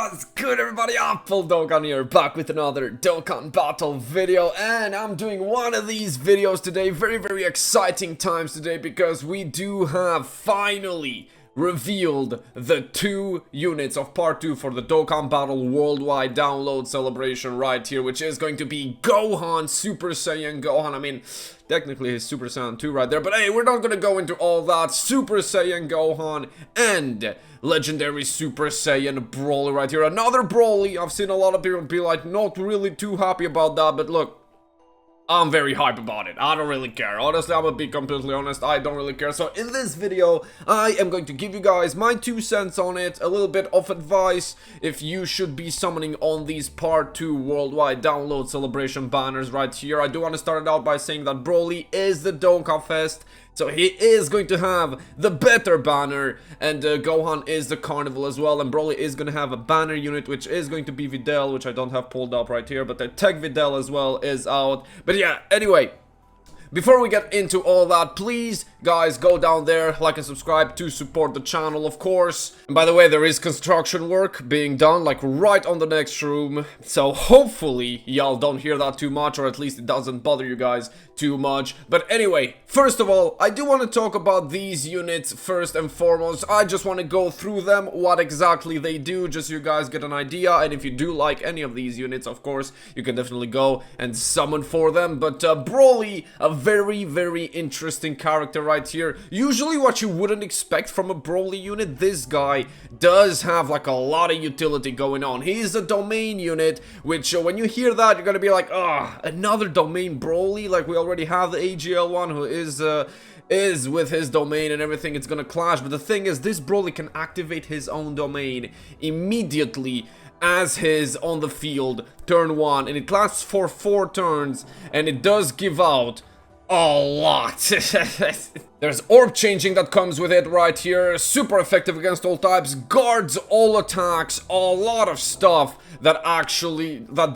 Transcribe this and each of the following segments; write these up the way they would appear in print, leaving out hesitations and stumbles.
What's good, everybody? Apple Dokkan here, back with another Dokkan battle video, and I'm doing one of these videos today. Very exciting times today, because we do have finally revealed the 2 units of part 2 for the Dokkan Battle Worldwide Download Celebration right here, which is going to be Gohan, Super Saiyan Gohan. I mean, technically he's Super Saiyan 2 right there, but hey, we're not gonna go into all that. Super Saiyan Gohan and Legendary Super Saiyan Broly right here. Another Broly. I've seen a lot of people be like, not really too happy about that, but look, I'm very hype about it. I don't really care. Honestly, I'm gonna be completely honest. I don't really care. So in this video, I am going to give you guys my 2 cents on it. A little bit of advice if you should be summoning on these part 2 worldwide download celebration banners right here. I do want to start it out by saying that Broly is the Dokkan Fest, so he is going to have the better banner, and Gohan is the Carnival as well, and Broly is going to have a banner unit, which is going to be Videl, which I don't have pulled up right here, but the Tech Videl as well is out. But yeah, anyway, before we get into all that, please, guys, go down there, like and subscribe to support the channel, of course. And by the way, there is construction work being done, like, right on the next room. So hopefully y'all don't hear that too much, or at least it doesn't bother you guys too much. But anyway, first of all, I do want to talk about these units first and foremost. I just want to go through them, what exactly they do, just so you guys get an idea. And if you do like any of these units, of course, you can definitely go and summon for them. But Broly, a very interesting character right here. Usually what you wouldn't expect from a Broly unit, this guy does have like a lot of utility going on. He's a domain unit, which when you hear that, you're gonna be like, ah, another domain Broly? Like, we already have the AGL one who is with his domain and everything. It's gonna clash. But the thing is, this Broly can activate his own domain immediately as his on the field turn 1, and it lasts for 4 turns, and it does give out a lot. There's orb changing that comes with it right here. Super effective against all types, guards all attacks, a lot of stuff that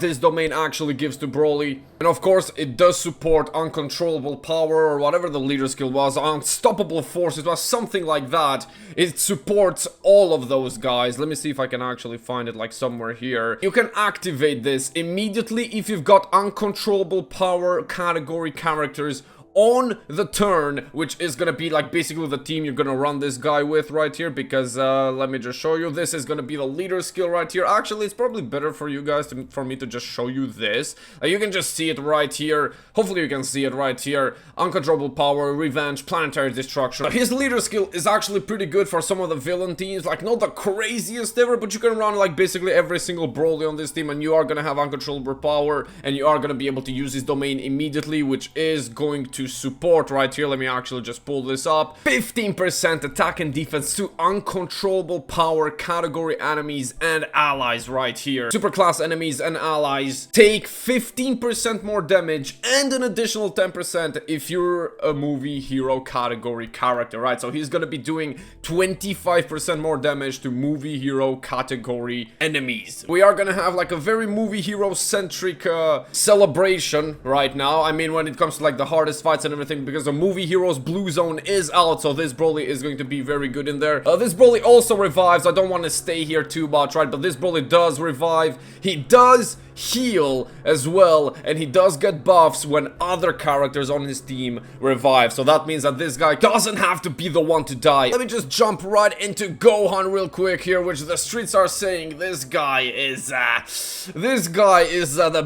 this domain actually gives to Broly. And of course, it does support uncontrollable power, or whatever the leader skill was, unstoppable force, it was something like that. It supports all of those guys. Let me see if I can actually find it, like, somewhere here. You can activate this immediately if you've got uncontrollable power category characters on the turn, which is gonna be like basically the team you're gonna run this guy with right here, because let me just show you. This is gonna be the leader skill right here. Actually, it's probably better for you guys for me to just show you this. You can just see it right here. Hopefully you can see it right here. Uncontrollable power, revenge, planetary destruction. His leader skill is actually pretty good for some of the villain teams, like not the craziest ever, but you can run like basically every single Broly on this team, and you are gonna have uncontrollable power, and you are gonna be able to use his domain immediately, which is going to support right here. Let me actually just pull this up. 15% attack and defense to uncontrollable power category enemies and allies right here. Superclass enemies and allies take 15% more damage and an additional 10% if you're a movie hero category character, right? So he's gonna be doing 25% more damage to movie hero category enemies. We are gonna have like a very movie hero centric celebration right now. I mean, when it comes to like the hardest fights and everything, because the movie heroes blue zone is out, so this Broly is going to be very good in there. This Broly also revives. I don't want to stay here too much, right? But this Broly does revive. He does heal as well, and he does get buffs when other characters on his team revive. So that means that this guy doesn't have to be the one to die. Let me just jump right into Gohan real quick here, which the streets are saying this guy is the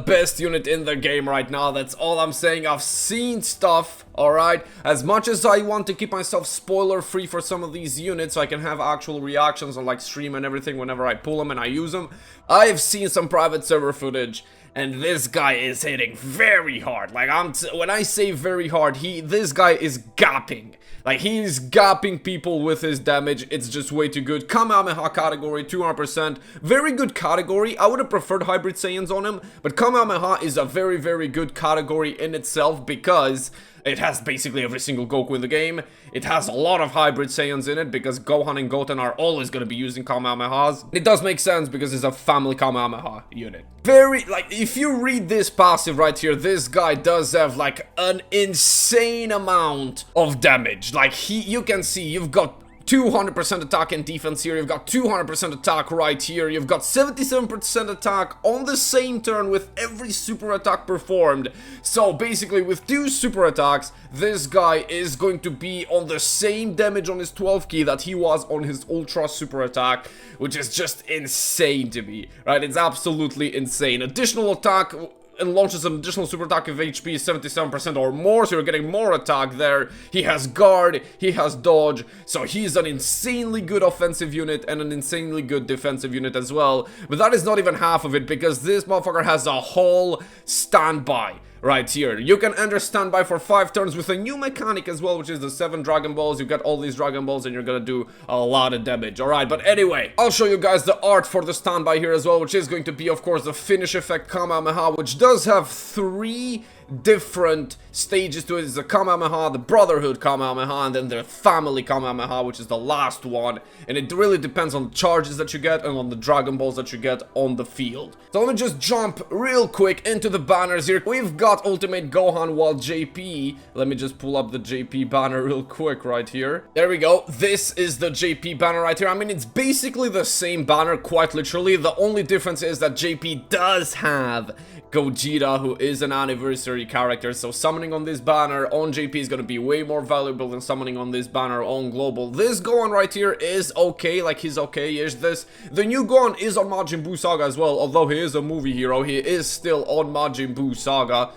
best unit in the game right now. That's all I'm saying. I've seen stuff, alright? As much as I want to keep myself spoiler free for some of these units, so I can have actual reactions on like stream and everything whenever I pull them and I use them, I've seen some private server footage, and this guy is hitting very hard. Like, when I say very hard, this guy is gapping. Like, he's gapping people with his damage. It's just way too good. Kamehameha category, 200%. Very good category. I would have preferred Hybrid Saiyans on him, but Kamehameha is a very good category in itself, because it has basically every single Goku in the game. It has a lot of Hybrid Saiyans in it, because Gohan and Goten are always going to be using Kamehamehas. It does make sense because it's a family Kamehameha unit. Like, if you read this passive right here, this guy does have like an insane amount of damage. Like, you can see you've got 200% attack and defense here, you've got 200% attack right here, you've got 77% attack on the same turn with every super attack performed. So basically with 2 super attacks, this guy is going to be on the same damage on his 12 key that he was on his ultra super attack, which is just insane to me, right? It's absolutely insane. Additional attack and launches an additional super attack if HP is 77% or more, so you're getting more attack there. He has guard, he has dodge, so he's an insanely good offensive unit and an insanely good defensive unit as well. But that is not even half of it, because this motherfucker has a whole standby right here. You can enter standby for 5 turns with a new mechanic as well, which is the 7 Dragon Balls. You get all these Dragon Balls and you're gonna do a lot of damage, alright? But anyway, I'll show you guys the art for the standby here as well, which is going to be, of course, the finish effect Kamehameha, which does have 3 different stages to it. It's the Kamehameha, the Brotherhood Kamehameha, and then the Family Kamehameha, which is the last one. And it really depends on the charges that you get and on the Dragon Balls that you get on the field. So let me just jump real quick into the banners here. We've got Ultimate Gohan while JP. Let me just pull up the JP banner real quick right here. There we go. This is the JP banner right here. I mean, it's basically the same banner, quite literally. The only difference is that JP does have Gogeta, who is an anniversary character, so summoning on this banner on JP is gonna be way more valuable than summoning on this banner on Global. This Gohan right here is okay, like he's okay-ish. The new Gohan is on Majin Buu Saga as well, although he is a movie hero, he is still on Majin Buu Saga.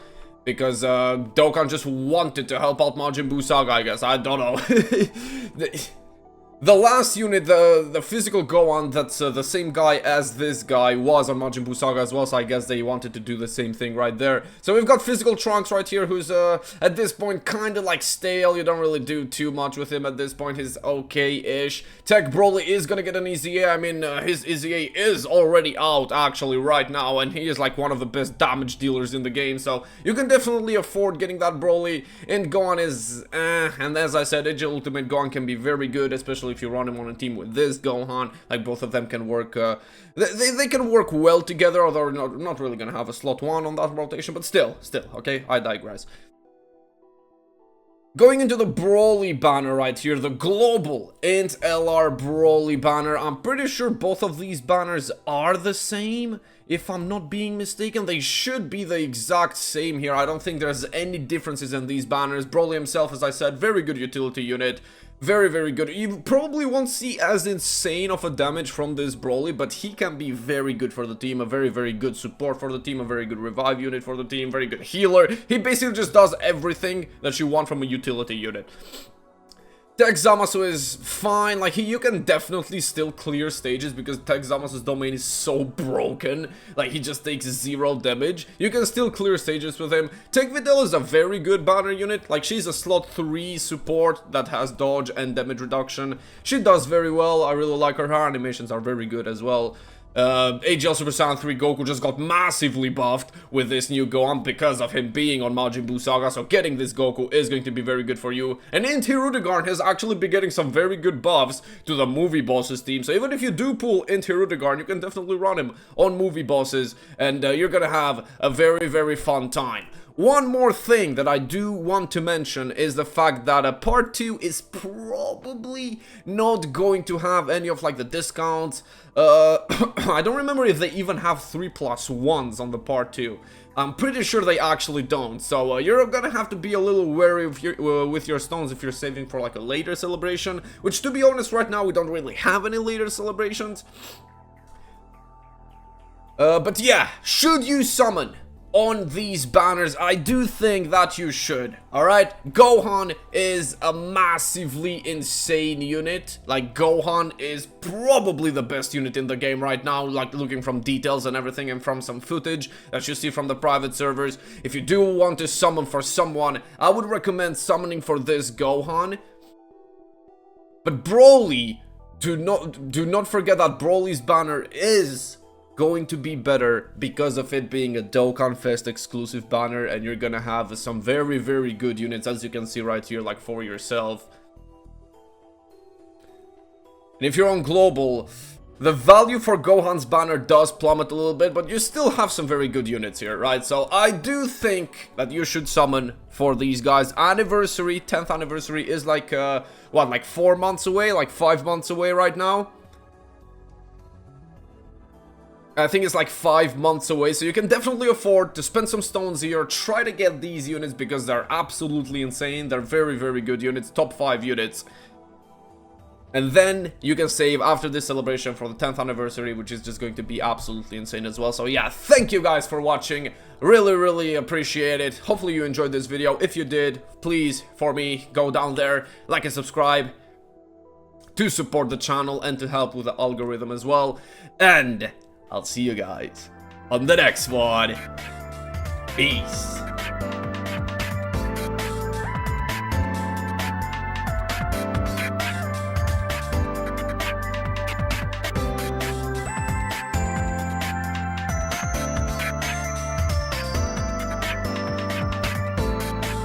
Because Dokkan just wanted to help out Majin Buu Saga, I guess. I don't know. The last unit, the physical Gohan, that's the same guy as this guy, was on Majin Buu Saga as well, so I guess they wanted to do the same thing right there. So we've got physical Trunks right here, who's at this point kind of like stale. You don't really do too much with him at this point. He's okay-ish. Tech Broly is gonna get an EZA. I mean, his EZA is already out actually right now, and he is like one of the best damage dealers in the game, so you can definitely afford getting that Broly. And Gohan is and as I said, Age Ultimate Gohan can be very good, especially if you run him on a team with this Gohan. Like, both of them can work, they can work well together, although not really gonna have a slot 1 on that rotation, but still, okay, I digress. Going into the Broly banner right here, the global Int LR Broly banner. I'm pretty sure both of these banners are the same. If I'm not being mistaken, they should be the exact same here. I don't think there's any differences in these banners. Broly himself, as I said, very good utility unit. Very, very good. You probably won't see as insane of a damage from this Broly, but he can be very good for the team. A very, very good support for the team. A very good revive unit for the team. Very good healer. He basically just does everything that you want from a utility unit. Tech Zamasu is fine, like you can definitely still clear stages because Tech Zamasu's domain is so broken, like he just takes 0 damage. You can still clear stages with him. Tech Videl is a very good banner unit, like she's a slot 3 support that has dodge and damage reduction. She does very well, I really like her, her animations are very good as well. AGL Super Saiyan 3 Goku just got massively buffed with this new Gohan because of him being on Majin Buu Saga, so getting this Goku is going to be very good for you. And Int Hirudegarn has actually been getting some very good buffs to the movie bosses team, so even if you do pull Int Hirudegarn, you can definitely run him on movie bosses, and you're gonna have a very, very fun time. One more thing that I do want to mention is the fact that part 2 is probably not going to have any of like the discounts. I don't remember if they even have 3+1s on the part 2. I'm pretty sure they actually don't, so you're gonna have to be a little wary of with your stones if you're saving for like a later celebration, which, to be honest, right now we don't really have any later celebrations. But yeah, should you summon on these banners? I do think that you should. Alright, Gohan is a massively insane unit. Like, Gohan is probably the best unit in the game right now, like looking from details and everything and from some footage that you see from the private servers. If you do want to summon for someone, I would recommend summoning for this Gohan. But Broly, do not forget that Broly's banner is going to be better because of it being a Dokkan Fest exclusive banner, and you're gonna have some very, very good units, as you can see right here, like for yourself. And if you're on Global, the value for Gohan's banner does plummet a little bit, but you still have some very good units here, right? So I do think that you should summon for these guys. Anniversary, 10th anniversary is like, what, like 4 months away? Like 5 months away right now? I think it's like 5 months away, so you can definitely afford to spend some stones here. Try to get these units because they're absolutely insane. They're very, very good units, top 5 units. And then you can save after this celebration for the 10th anniversary, which is just going to be absolutely insane as well. So yeah, thank you guys for watching. Really, really appreciate it. Hopefully you enjoyed this video. If you did, please, for me, go down there, like and subscribe to support the channel and to help with the algorithm as well. And I'll see you guys on the next one. Peace.